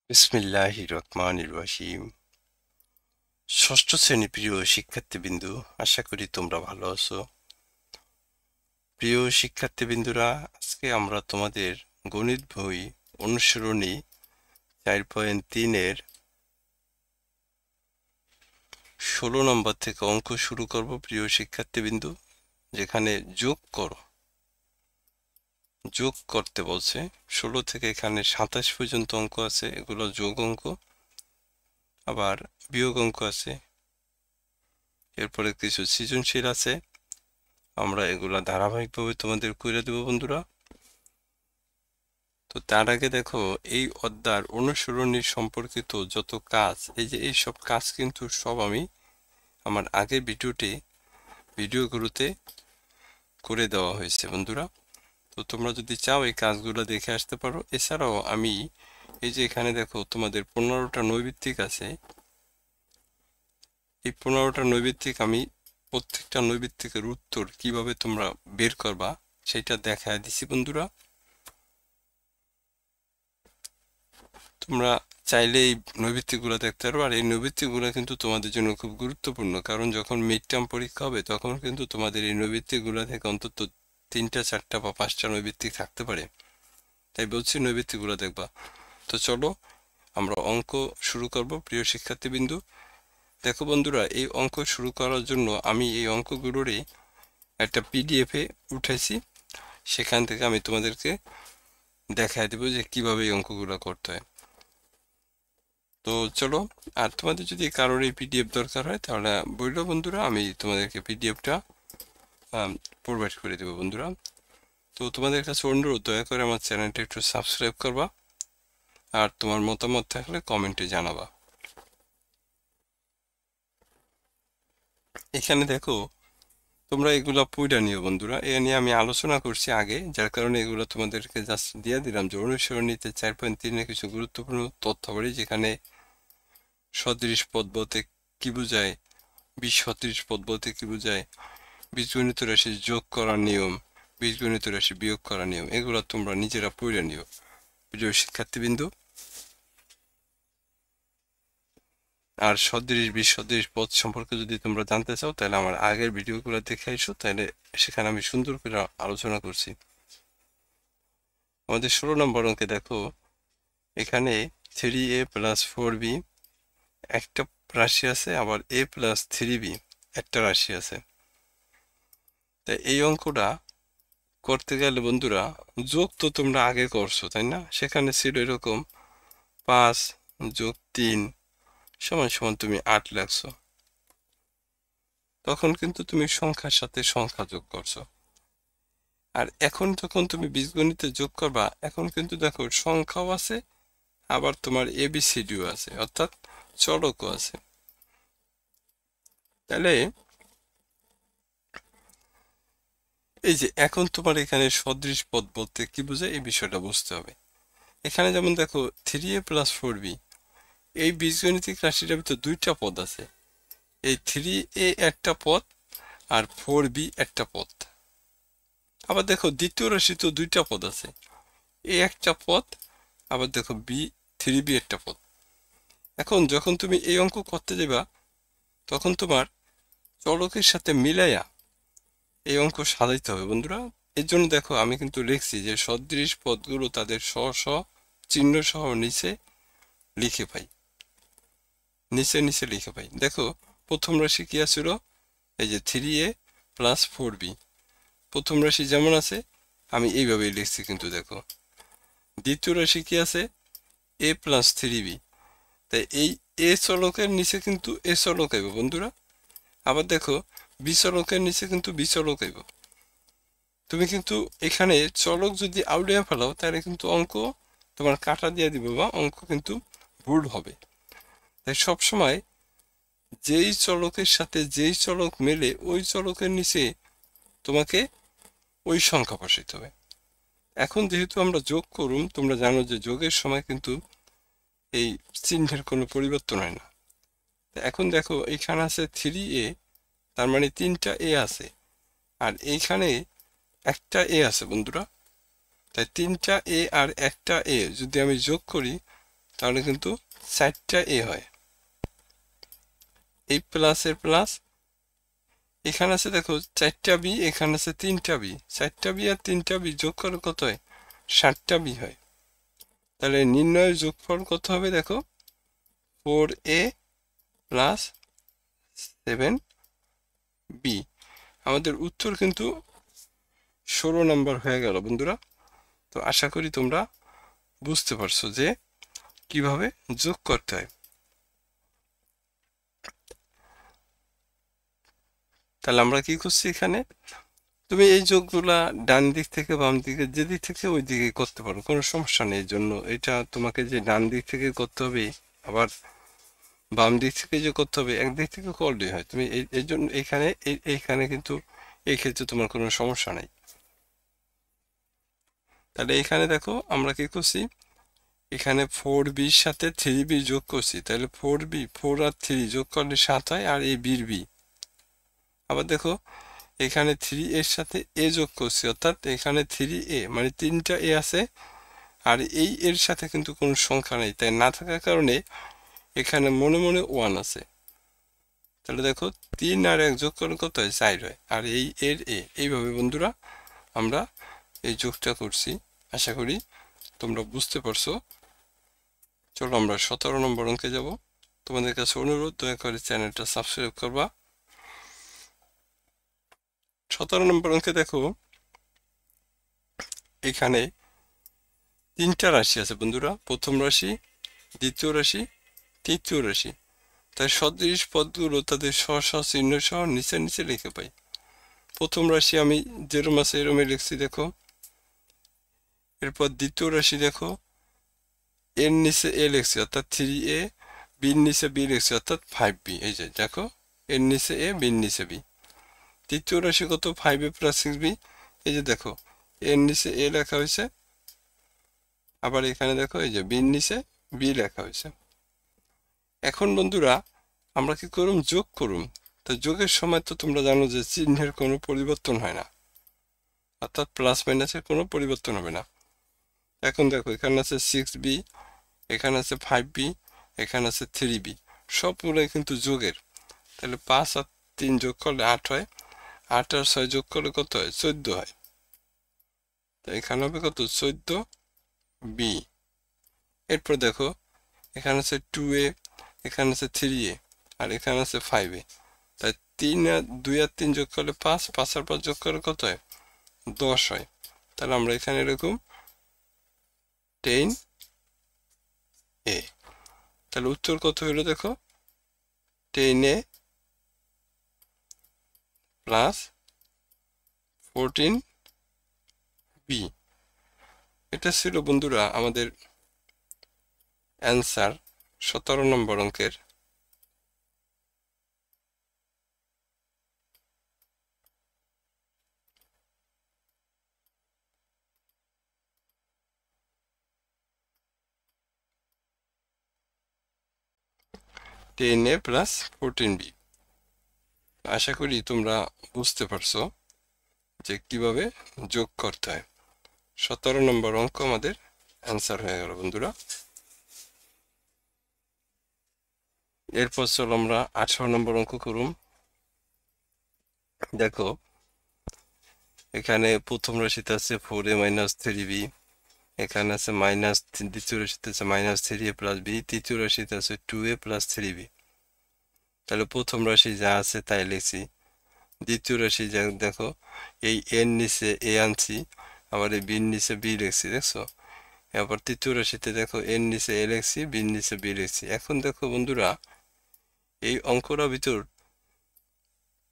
বিসমিল্লাহির রহমানির রহিম। ষষ্ঠ শ্রেণী প্রিয় শিক্ষার্থীবৃন্দু, আশা করি তোমরা ভালো আছো। প্রিয় শিক্ষার্থীবৃন্দুরা, আজকে আমরা তোমাদের গণিত বই অনুসরণী 4.3-এর 16 নম্বর থেকে অঙ্ক শুরু করব। প্রিয় শিক্ষার্থীবৃন্দু, যেখানে যোগ করতে বলছে। 16 থেকে এখানে 27 পর্যন্ত অঙ্ক আছে, এগুলো যোগ অঙ্ক। আবার বিয়োগ অঙ্ক আছে, এরপরে কিছু সৃজনশীল আছে। আমরা এগুলা ধারাবাহিকভাবে তোমাদের করে দেব বন্ধুরা। তো তার আগে দেখো, এই অধ্যায়ের অনুসরণী সম্পর্কিত যত কাজ, এই যে এইসব কাজ কিন্তু সব আমি আমার আগের ভিডিওগুলোতে করে দেওয়া হয়েছে বন্ধুরা। তো তোমরা যদি চাও এই কাজগুলো দেখে আসতে পারো। এছাড়াও আমি এই যে এখানে দেখো তোমাদের 15টা নৈর্ব্যক্তিক আছে। এই 15টা নৈর্ব্যক্তিক আমি প্রত্যেকটা নৈর্ব্যক্তিকের উত্তর কিভাবে তোমরা বের করবা সেটা দেখায় দিছি বন্ধুরা। তোমরা চাইলে এই নৈর্ব্যক্তিকগুলো দেখতে পারো। আর এই নৈর্ব্যক্তিকগুলো কিন্তু তোমাদের জন্য খুব গুরুত্বপূর্ণ, কারণ যখন মিড টার্ম পরীক্ষা হবে তখন কিন্তু তোমাদের এই নৈর্ব্যক্তিকগুলো থেকে অন্তত 3টা 4টা বা 5টা নৈর্ব্যক্তিক থাকতে পারে। তাই বলছি নৈর্ব্যক্তিকগুলো দেখবা। তো চলো আমরা অঙ্ক শুরু করব। প্রিয় শিক্ষার্থীবৃন্দু, দেখো বন্ধুরা, এই অঙ্ক শুরু করার জন্য আমি এই অঙ্কগুলোরই একটা পিডিএফে উঠেছি। সেখান থেকে আমি তোমাদেরকে দেখায় দেবো যে কিভাবে এই অঙ্কগুলো করতে হয়। তো চলো, আর তোমাদের যদি কারোর এই পিডিএফ দরকার হয় তাহলে বললো বন্ধুরা, আমি তোমাদেরকে পিডিএফটা প্রোভাইড করে দেবো বন্ধুরা। তো তোমাদের কাছে অনুরোধ, দয়া করে আমার চ্যানেলটা একটু সাবস্ক্রাইব করবা, আর তোমার মতামত থাকলে কমেন্টে জানাবা। এখানে দেখো, তোমরা এগুলা পড়া নিও বন্ধুরা। এ নিয়ে আমি আলোচনা করছি আগে, যার কারণে এগুলো তোমাদেরকে জাস্ট দিয়ে দিলাম যে অনুসরণীতে 4.3-এ কিছু গুরুত্বপূর্ণ তথ্যাবলী, যেখানে সদৃশ পদ বলতে কি বোঝায়, সদৃশ পদ বলতে কি বোঝায়, বীজগণিত রাশি যোগ করার নিয়ম, বীজগণিত রাশি বিয়োগ করার নিয়ম, এগুলো তোমরা নিজেরা পড়ে নিও প্রিয় শিক্ষার্থীবৃন্দু। আর সদৃশ বিসদৃশ পদ সম্পর্কে যদি তোমরা জানতে চাও তাহলে আমার আগের ভিডিওগুলো দেখে এসো, তাহলে সেখানে আমি সুন্দর করে আলোচনা করছি। আমাদের 16 নম্বর অঙ্কে দেখো, এখানে 3a + 4b একটা রাশি আছে, আবার a + 3b একটা রাশি আছে। তাই এই অঙ্কটা করতে গেলে বন্ধুরা, যোগ তো তোমরা আগে করছো তাই না? সেখানে ছিল এরকম 5 + 3 = তুমি 8 লাগছো। তখন কিন্তু তুমি সংখ্যার সাথে সংখ্যা যোগ করছো। আর এখন যখন তুমি বীজগণিতে যোগ করবা, এখন কিন্তু দেখো সংখ্যাও আছে, আবার তোমার এবিসিডিও আছে, অর্থাৎ চলকও আছে। তাহলে এই যে এখন তোমার এখানে সদৃশ পদ বলতে কি বোঝায়, এই বিষয়টা বুঝতে হবে। এখানে যেমন দেখো 3a + 4b, এই বীজগণিতিক রাশিটার ভিতরে দুইটা পদ আছে। এই 3a একটা পদ আর 4b একটা পদ। আবার দেখো দ্বিতীয় রাশিতেও দুইটা পদ আছে, এ একটা পদ, আবার দেখো 3b একটা পদ। এখন যখন তুমি এই অঙ্ক করতে যাবা, তখন তোমার চলকের সাথে মিলাইয়া এই অঙ্ক সাজাইতে হবে বন্ধুরা। এর জন্য দেখো আমি কিন্তু লিখছি যে সদৃশ পদগুলো তাদের স্ব চিহ্ন সহ নিচে লিখে পাই। দেখো প্রথম রাশি কি আছিল, এই যে 3a + 4b। প্রথম রাশি যেমন আছে আমি এইভাবেই লিখছি, কিন্তু দেখো দ্বিতীয় রাশি কি আছে, a + 3b। তাই এই এ চলকের নিচে কিন্তু এ চলক আইব বন্ধুরা। আবার দেখো বি চলকের নিচে কিন্তু বি চলক আইব। তুমি কিন্তু এখানে চলক যদি আউড়িয়া ফেলাও তাহলে কিন্তু অঙ্ক তোমার কাটা দিয়ে দিব, বা অঙ্ক কিন্তু ভুল হবে। তাই সবসময় যেই চলকের সাথে যেই চলক মেলে ওই চলকের নিচে তোমাকে ওই সংখ্যা বসাইতে হবে। এখন যেহেতু আমরা যোগ করুম, তোমরা জানো যে যোগের সময় কিন্তু এই চিহ্নের কোনো পরিবর্তন হয় না। এখন দেখো এখানে আছে 3a, তার মানে 3টা a আছে, আর এইখানে একটা a আছে বন্ধুরা। তাই 3টা a আর একটা a যদি আমি যোগ করি, তাহলে কিন্তু 4টা এ হয়। এই প্লাসের প্লাস, এখানে আছে দেখো 4টা বি, এখানে আছে 3টা বি, 4টা বি আর 3টা বি যোগ করে কত হয়? 7টা বি হয়। তাহলে নির্ণয়ের যোগফল কত হবে দেখো, 4a প্লাস 7b। আমাদের উত্তর কিন্তু 16 নাম্বার হয়ে গেল বন্ধুরা। তো আশা করি তোমরা বুঝতে পারছো যে কিভাবে যোগ করতে হয়। তাহলে আমরা কি করছি এখানে, তুমি এই যোগগুলা ডান দিক থেকে বাম দিকে যে দিক থেকে ওই দিকে করতে পারো, কোনো সমস্যা নেই। এর জন্য এটা তোমাকে যে ডান দিক থেকে করতে হবে আবার বাম দিক থেকে যে করতে হবে, একদিক থেকে করলেই হয়। তুমি এই জন্য এইখানে কিন্তু এই ক্ষেত্রে তোমার কোনো সমস্যা নাই। তাহলে এখানে দেখো আমরা কি করছি, এখানে 4b সাথে 3b যোগ করছি, তাহলে 4b 4 আর 3 যোগ করলে 7 হয়, আর এই বির বি। আবার দেখো এখানে 3 এর সাথে এ যোগ করছি, অর্থাৎ এখানে 3a মানে 3টা এ আছে, আর এই এর সাথে কিন্তু কোনো সংখ্যা নেই, তাই না থাকার কারণে এখানে মনে মনে 1 আছে। তাহলে দেখো 3 আর 1 যোগ করলে কত হয়? 4 হয়, আর এই এর এ। এইভাবে বন্ধুরা আমরা এই যোগটা করছি। আশা করি তোমরা বুঝতে পারছো। চলো আমরা 17 নম্বর অঙ্কে যাব। তোমাদের কাছে অনুরোধ, দয়া করে চ্যানেলটা সাবস্ক্রাইব করবা। 17 নম্বর অঙ্কে দেখো এখানে 3টা রাশি আছে বন্ধুরা, প্রথম রাশি, দ্বিতীয় রাশি, তৃতীয় রাশি। তাই সদৃশ পদগুলো তাদের স্ব স্ব চিহ্ন সহ নিচে নিচে লিখে পাই। প্রথম রাশি আমি যেরম আছে এরমই লিখছি দেখো। এরপর দ্বিতীয় রাশি দেখো, এর নিচে এ লিখছি অর্থাৎ 3a, বির নিচে বি লিখছি অর্থাৎ 5b। এই যে দেখো, এর নিচে এ, বির নিচে বি। তৃতীয় রাশি কত? 5a plus 6b। এই যে দেখো, এর নিচে এ লেখা হয়েছে, আবার এখানে দেখো এই যে বির নিচে বি লেখা হয়েছে। এখন বন্ধুরা আমরা কি করুম? যোগ করুম। তো যোগের সময় তো তোমরা জানো যে চিহ্নের কোনো পরিবর্তন হয় না, অর্থাৎ প্লাস মাইনাসের কোনো পরিবর্তন হবে না। এখন দেখো এখানে আছে 6b, এখানে আছে 5b, এখানে আছে 3b, সবগুলোই কিন্তু যোগের। তাহলে 5 আর 3 যোগ করলে 8 হয়, 8 আর 6 যোগ করলে কত হয়? 14 হয়। তো এখানে হবে কত? 14b। এরপর দেখো এখানে আছে 2a, এখানে আছে 3a, আর এখানে আছে 5a। তাই 3 আর 2 আর 3 যোগ করলে 5, 5 আর 5 যোগ করলে কত হয়? 10 হয়। তাহলে আমরা এখানে এরকম 10a। তাহলে উত্তর কত হলো দেখো, 10a প্লাস 14b। এটা ছিল বন্ধুরা আমাদের অ্যান্সার 17 নম্বর অঙ্কের। টেন এ প্লাস 14b। আশা করি তোমরা বুঝতে পারছো যে কিভাবে যোগ করতে হয়। 17 নম্বর অঙ্ক আমাদের অ্যান্সার হয়ে গেল বন্ধুরা। এরপর চলো আমরা 18 নম্বর অঙ্ক করুম। দেখো এখানে প্রথম রাশিতে আছে 4a মাইনাস 3b, এখানে আছে মাইনাস, দ্বিতীয় রাশিতে আছে মাইনাস 3a প্লাস b, তৃতীয় রাশিতে আছে 2a প্লাস 3b। তাহলে প্রথম রাশি যা আছে তাই লিখছি। দ্বিতীয় রাশি যা দেখো, এই এর নিচে এ আনছি, আবার এই বির নিচে বি লিখছি, দেখছো? এরপর তৃতীয় রাশিতে দেখো এর নিচে এ লিখছি, বির নিচে বি লিখছি। এখন দেখো বন্ধুরা এই অঙ্কটা ভিতর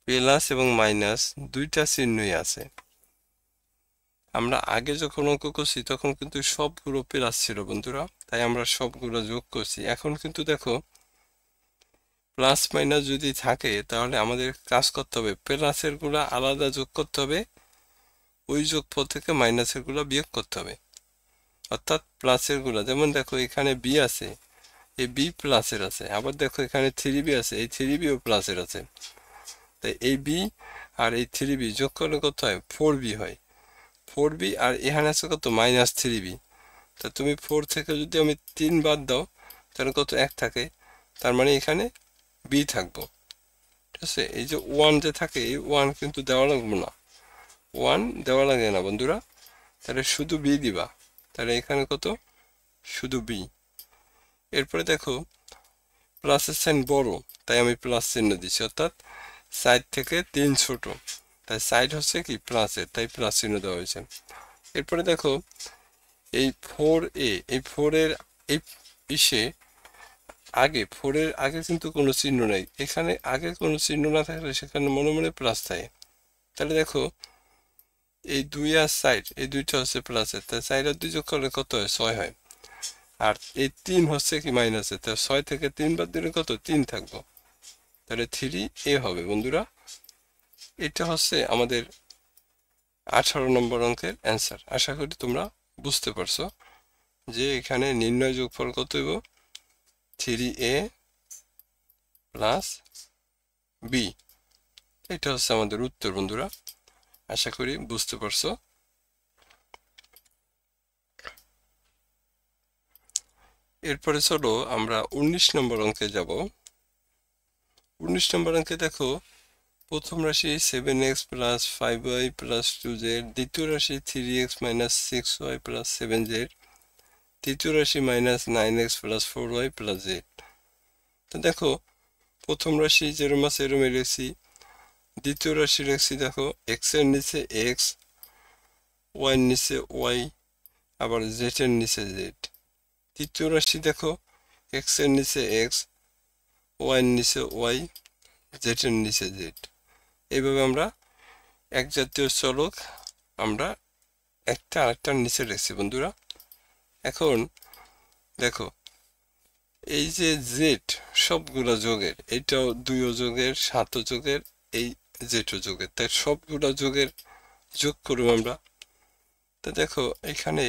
প্লাস এবং মাইনাস দুইটা চিহ্নই আছে। আমরা আগে যখন অঙ্ক করছি তখন কিন্তু সবগুলো প্লাস ছিল বন্ধুরা, তাই আমরা সবগুলো যোগ করছি। এখন কিন্তু দেখো প্লাস মাইনাস যদি থাকে তাহলে আমাদের কাজ করতে হবে, প্লাসের গুলা আলাদা যোগ করতে হবে, ওই যোগফল থেকে মাইনাসের গুলা বিয়োগ করতে হবে। অর্থাৎ প্লাসের গুলা, যেমন দেখো এখানে বি আছে, এই বি প্লাসের আছে, আবার দেখো এখানে 3b আছে, এই 3b ও প্লাসের আছে। তাই এই বি আর এই 3b যোগ করলে কত হয়? 4b হয়। 4b আর এখানে আছে কত? Minus 3b। তা তুমি 4 থেকে যদি আমি 3 বাদ দাও তাহলে কত 1 থাকে, তার মানে এখানে বি থাকবো। ঠিক আছে, এই যে 1 যে থাকে এই 1 কিন্তু দেওয়া লাগবে না, 1 দেওয়া লাগে না বন্ধুরা, তাহলে শুধু বি দিবা, তাহলে এখানে কত শুধু বি। এরপরে দেখো প্লাসের সাইন বড় তাই আমি প্লাস চিহ্ন দিচ্ছি, অর্থাৎ সাইড থেকে 3 ছোট, তাই সাইড হচ্ছে কি প্লাসের, তাই প্লাস চিহ্ন দেওয়া হয়েছে। এরপরে দেখো এই 4a, এই 4 এর এই ইসে আগে 4 এর আগে কিন্তু কোনো চিহ্ন নাই, এখানে আগে কোনো চিহ্ন না থাকলে সেখানে মনে মনে প্লাস থাকে। তাহলে দেখো এই 2 আর সাইড এই দুইটা হচ্ছে প্লাসের, তাই 4 আর 2 যোগ করলে কত হয় 6 হয়, আর এই 3 হচ্ছে কি মাইনাসের, তাই 6 থেকে 3 বাদ দিলে কত 3 থাকবো, তাহলে 3a হবে বন্ধুরা। এটা হচ্ছে আমাদের 18 নম্বর অঙ্কের অ্যান্সার। আশা করি তোমরা বুঝতে পারছো যে এখানে নির্ণয় যোগফল কত হইব 3a প্লাস বি, এটা হচ্ছে আমাদের উত্তর বন্ধুরা। আশা করি বুঝতে পারছো। এরপরে চলো আমরা 19 নম্বর অঙ্কে যাব। 19 নম্বর অঙ্কে দেখো প্রথম রাশি 7x plus 5y plus 2z, দ্বিতীয় রাশি 3x minus 6y plus 7z, তৃতীয় রাশি minus 9x plus 4y plus z। তো দেখো প্রথম রাশি যেরম আছে এরমই লিখছি, দ্বিতীয় রাশি লিখছি দেখো x এর নিচে x, y এর নিচে y, আবার z এর নিচে z। তৃতীয় রাশি দেখো x এর নিচে x, y এর নিচে y, z এর নিচে z। এইভাবে আমরা এক জাতীয় চলক আমরা একটা আরেকটার নিচে লিখছি বন্ধুরা। এখন দেখো এই যে জেড সবগুলা যোগের, এইটাও 2 যোগের 7 যোগের, এই জেডও যোগের, তাই সবগুলা যোগের যোগ করব আমরা। তো দেখো এখানে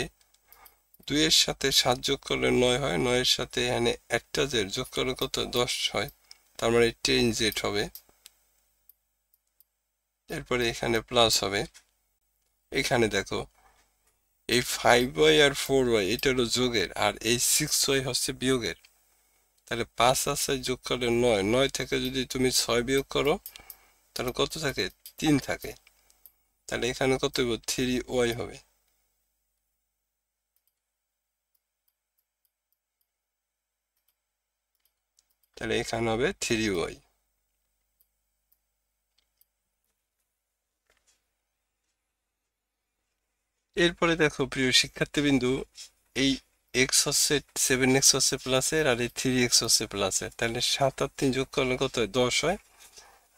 2 এর সাথে 7 যোগ করলে 9 হয়, 9 এর সাথে এখানে একটা জেড যোগ করলে কত 10 হয়, তার মানে 10 জেড হবে। এরপরে এখানে প্লাস হবে। এখানে দেখো এই 5y আর 4y এটা হলো যোগের, আর এই 6y হচ্ছে বিয়োগের, তাহলে 5 আর 6 যোগ করলে 9, 9 থেকে যদি তুমি 6 বিয়োগ করো তাহলে কত থাকে 3 থাকে, তাহলে এখানে কত হবে 3y হবে। তাহলে এখানে হবে 3y। এরপরে দেখো প্রিয় শিক্ষার্থীবৃন্দু, এই x হচ্ছে 7x হচ্ছে প্লাসের, আর এই 3x হচ্ছে প্লাসের, তাহলে 7 আর 3 যোগ করলে কত হয় 10 হয়,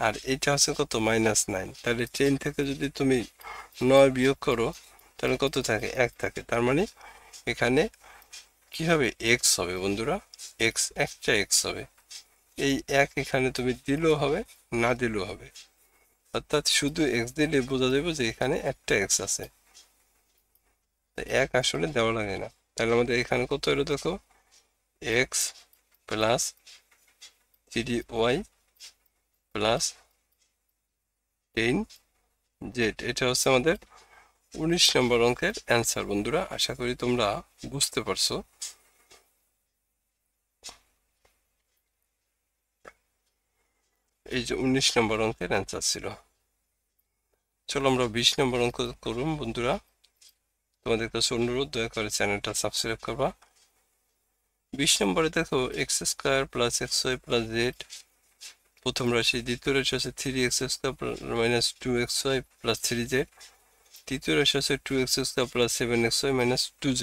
আর এটা হচ্ছে কত -9। তাহলে 10 থেকে যদি তুমি 9 বিয়োগ করো তাহলে কত থাকে 1 থাকে, তার মানে এখানে কি হবে x হবে বন্ধুরা, x একটা x হবে। এই 1 এখানে তুমি দিলেও হবে না দিলেও হবে, অর্থাৎ শুধু x দিলে বোঝা যাবে যে এখানে একটা x আছে, 1 আসলে দেওয়া লাগে না। তাহলে আমাদের এখানে কত হলো দেখো x plus 3y plus 10z। এটা হচ্ছে আমাদের 19 নম্বর অঙ্কের অ্যান্সার বন্ধুরা। আশা করি তোমরা বুঝতে পারছো। এই যে 19 নম্বর অঙ্কের অ্যান্সার ছিল। চলো আমরা 20 নম্বর অঙ্ক করুন বন্ধুরা। তোমাদের কাছে অনুরোধ, দয়া করে চ্যানেলটা সাবস্ক্রাইব করবা। 20 নম্বরে দেখো x² plus xy plus z প্রথম রাশি, দ্বিতীয় রাশি হচ্ছে 3x² minus 2xy plus 3z, তৃতীয় রাশি হচ্ছে 2x² plus 7xy minus 2z।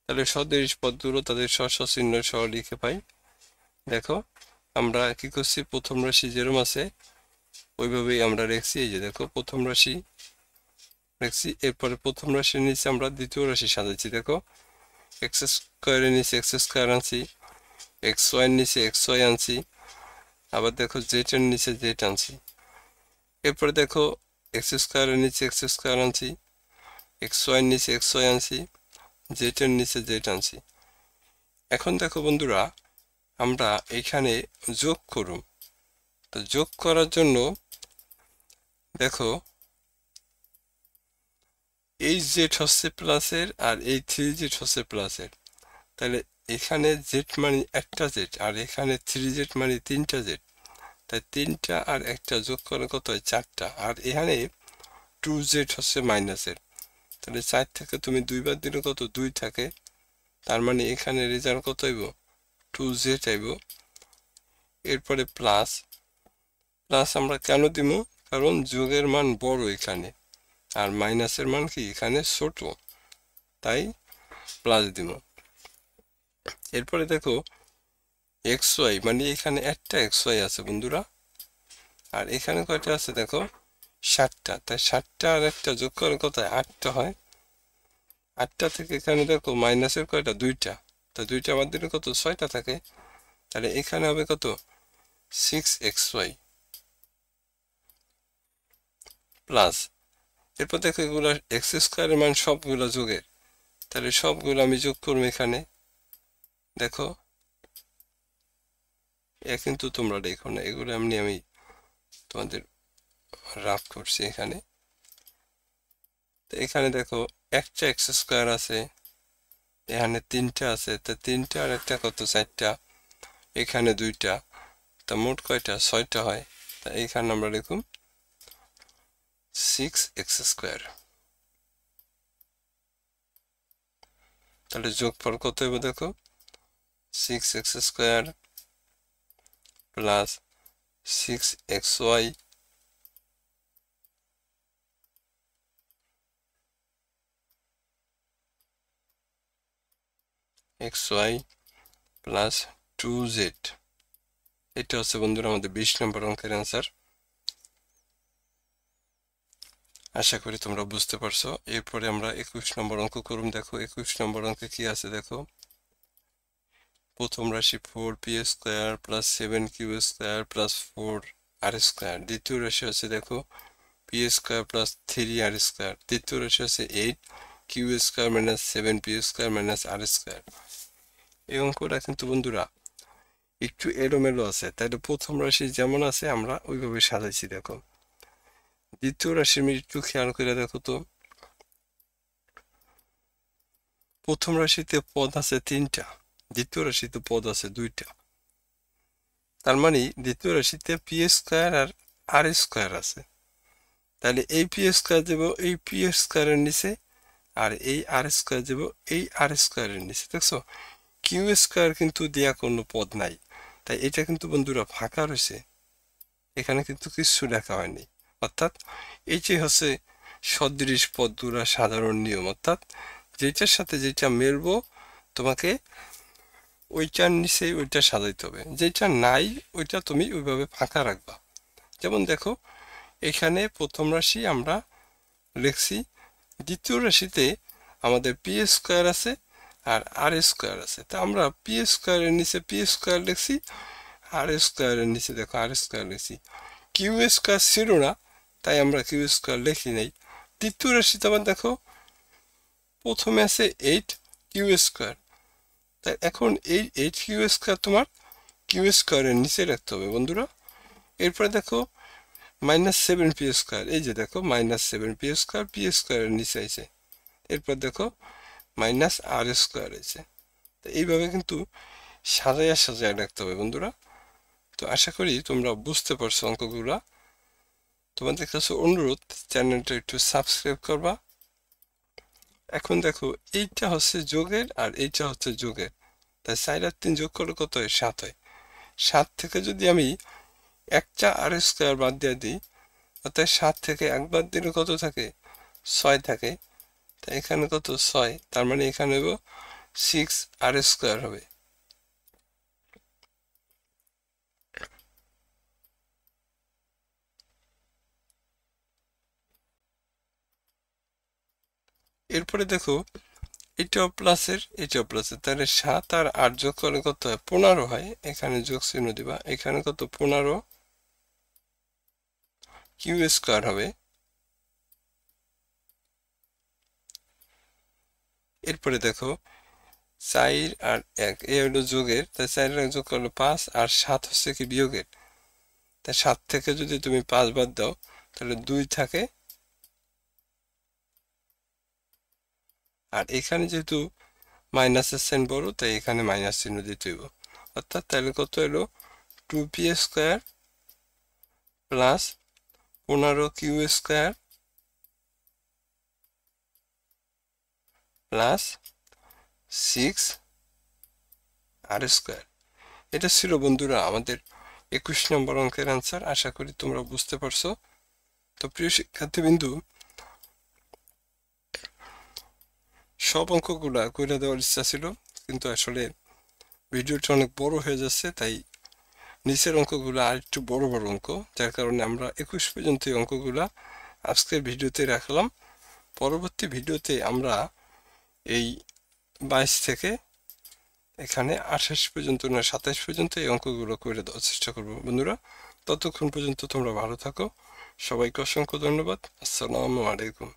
তাহলে সদৃশ পদগুলো তাদের স্ব চিহ্ন সহ লিখে পাই। দেখো আমরা কি করছি, প্রথম রাশি যেরকম আছে ওইভাবেই আমরা লিখছি। এই যে দেখো প্রথম রাশি লিখছি, এরপরে প্রথম রাশির নিচে আমরা দ্বিতীয় রাশি সাজাচ্ছি। দেখো x² এর নিচে x² আনছি, xy এর নিচে xy আনছি, আবার দেখো z এর নিচে z আনছি। এরপরে দেখো x² এর নিচে x² আনছি, xy এর নিচে xy আনছি, z এর নিচে z আনছি। এখন দেখো বন্ধুরা আমরা এখানে যোগ করুন। তো যোগ করার জন্য দেখো এই জেড হচ্ছে প্লাসের আর এই 3z হচ্ছে প্লাসের, তাহলে এখানে জেড মানে একটা জেড আর এখানে 3z মানে তিনটা জেড, তাই তিনটা আর একটা যোগ করে কত হয় 4টা, আর এখানে 2z হচ্ছে মাইনাসের, তাহলে 4 থেকে তুমি 2 বার দিলে কত 2 থাকে, তার মানে এখানে রেজাল্ট কত হইব 2z আইব। এরপরে প্লাস, প্লাস আমরা কেন দিব, কারণ যোগের মান বড় এখানে আর মাইনাসের মান কি এখানে ছোট, তাই প্লাস দিব। এরপরে দেখো এক্স ওয়াই, মানে এখানে একটা এক্স ওয়াই আছে বন্ধুরা, আর এখানে কয়টা আছে দেখো 7টা, তাই 7টা আর একটা যোগ করে কত 8টা হয়। 8টা থেকে এখানে দেখো মাইনাসের কয়টা 2টা, তা 2টা বাদ দিলে কত 6টা থাকে, তাহলে এখানে হবে কত 6xy প্লাস। এরপর দেখো এগুলো এক্স স্কোয়ারের মান সবগুলো যোগের, তাহলে সবগুলো আমি যোগ করবো এখানে। দেখো কিন্তু তোমরা দেখো না, এগুলো আমি তোমাদের রাফ করছি এখানে। তো এখানে দেখো একটা এক্স স্কোয়ার আছে, এখানে 3টা আছে, তা 3টা আর একটা কত 4টা, এখানে 2টা, তা মোট কয়টা 6টা হয়, তা এখানে আমরা লিখুন 6x স্কোয়ার। তাহলে যোগফল কত হবে দেখো 6x square plus 6xy xy plus 2z। এটা হচ্ছে বন্ধুরা আমাদের 20 নম্বর অঙ্কের অ্যান্সার। আশা করি তোমরা বুঝতে পারছো। এরপরে আমরা 21 নম্বর অঙ্ক করুন। দেখো 21 নম্বর অঙ্কে কি আছে দেখো, প্রথম রাশি 4p square plus 7q square plus 4r square, দ্বিতীয় রাশি হচ্ছে দেখো p square plus 3r square, তৃতীয় রাশি হচ্ছে 8q square minus 7p square minus r square. এই অঙ্কটা কিন্তু বন্ধুরা একটু এলোমেলো আছে, তাহলে প্রথম রাশি যেমন আছে আমরা ওইভাবে সাজাইছি। দেখো দ্বিতীয় রাশি আমি একটু খেয়াল করে দেখো তো, প্রথম রাশিতে পদ আছে 3টা, দ্বিতীয় রাশিতে পদ আছে 2টা, তার মানে দ্বিতীয় রাশিতে পি স্কোয়ার আর আর স্কোয়ার আছে, তাহলে এই পি স্কোয়ার যাব এই পি স্কোয়ারের নিচে, আর এই আর স্কোয়ার যাব এই আর স্কোয়ারের নিচে। দেখছো কিউ স্কোয়ার কিন্তু দেয়া কোনো পদ নাই, তাই এটা কিন্তু বন্ধুরা ফাঁকা রয়েছে, এখানে কিন্তু কিছু লেখা হয়নি। অর্থাৎ এই যে হচ্ছে সদৃশ পদগুলা সাধারণ নিয়ম, অর্থাৎ যেটার সাথে যেটা মেলবো তোমাকে ওইটার নিচে ওইটা সাজাইতে হবে, যেটা নাই ওইটা তুমি ওইভাবে ফাঁকা রাখবা। যেমন দেখো এখানে প্রথম রাশি আমরা লিখছি, দ্বিতীয় রাশিতে আমাদের পি স্কোয়ার আছে আর আর স্কোয়ার আছে, তা আমরা পি স্কোয়ারের নিচে পি স্কোয়ার লিখছি, আর স্কোয়ারের নিচে দেখো আর স্কোয়ার লিখছি। কিউ স্কোয়ার ছিল না, তাই আমরা কিউ স্কোয়ার লিখি নাই। তৃতীয় রাশিতে আবার দেখো প্রথমে আছে 8q স্কোয়ার, তাই এখন এই 8q স্কোয়ার তোমার কিউ স্কোয়ারের নিচে রাখতে হবে বন্ধুরা। এরপরে দেখো -7p স্কোয়ার, এই যে দেখো -7p স্কোয়ার পি স্কোয়ারের নিচে আছে, এরপর দেখো -r স্কোয়ার আছে। তো এইভাবে কিন্তু সাজাইয়া সাজাইয়া রাখতে হবে বন্ধুরা। তো আশা করি তোমরা বুঝতে পারছো অঙ্কগুলা। তোমাদের কাছে অনুরোধ চ্যানেলটা একটু সাবস্ক্রাইব করবা। এখন দেখো এইটা হচ্ছে যোগের আর এইটা হচ্ছে যোগের, তাই 4 আর 3 যোগ করলে কত হয় 7 হয়। 7 থেকে যদি আমি একটা আর স্কোয়ার বাদ দিয়ে দিই, অর্থাৎ 7 থেকে 1 বাদ দিলে কত থাকে 6 থাকে, তাই এখানে কত 6, তার মানে এখানে হবে 6r স্কোয়ার হবে। এরপরে দেখো এটাও প্লাসের এটাও প্লাসের, তাহলে 7 আর 8 যোগ করলে কত হয় 15 হয়, এখানে যোগ চিহ্ন দিবা, এখানে কত 15 কিউ স্কোয়ার হবে। এরপরে দেখো 4 আর 1 এ হলো যোগের, তাই 4 আর 1 যোগ করলে 5, আর 7 হচ্ছে কি বিয়োগের, তাই 7 থেকে যদি তুমি 5 বাদ দাও তাহলে 2 থাকে, আর এখানে যেহেতু মাইনাসের সাইন বড়, তাই এখানে মাইনাস চিহ্ন দিতে হইব। অর্থাৎ তাহলে কত এলো, 2p square plus 15q square plus 6r square. এটা ছিল বন্ধুরা আমাদের 21 নম্বর অঙ্কের আনসার। আশা করি তোমরা বুঝতে পারছো। তো প্রিয় শিক্ষার্থীবৃন্দু, সব অঙ্কগুলা কইরা দেওয়ার ইচ্ছা ছিল, কিন্তু আসলে ভিডিওটা অনেক বড় হয়ে যাচ্ছে, তাই নিচের অঙ্কগুলো আর একটু বড় বড় অঙ্ক, যার কারণে আমরা 21 পর্যন্ত এই অঙ্কগুলা আজকের ভিডিওতে রাখলাম। পরবর্তী ভিডিওতে আমরা এই 22 থেকে এখানে 28 পর্যন্ত না 27 পর্যন্ত এই অঙ্কগুলো করে দেওয়ার চেষ্টা করবো বন্ধুরা। ততক্ষণ পর্যন্ত তোমরা ভালো থাকো। সবাইকে অসংখ্য ধন্যবাদ। আসসালামু আলাইকুম।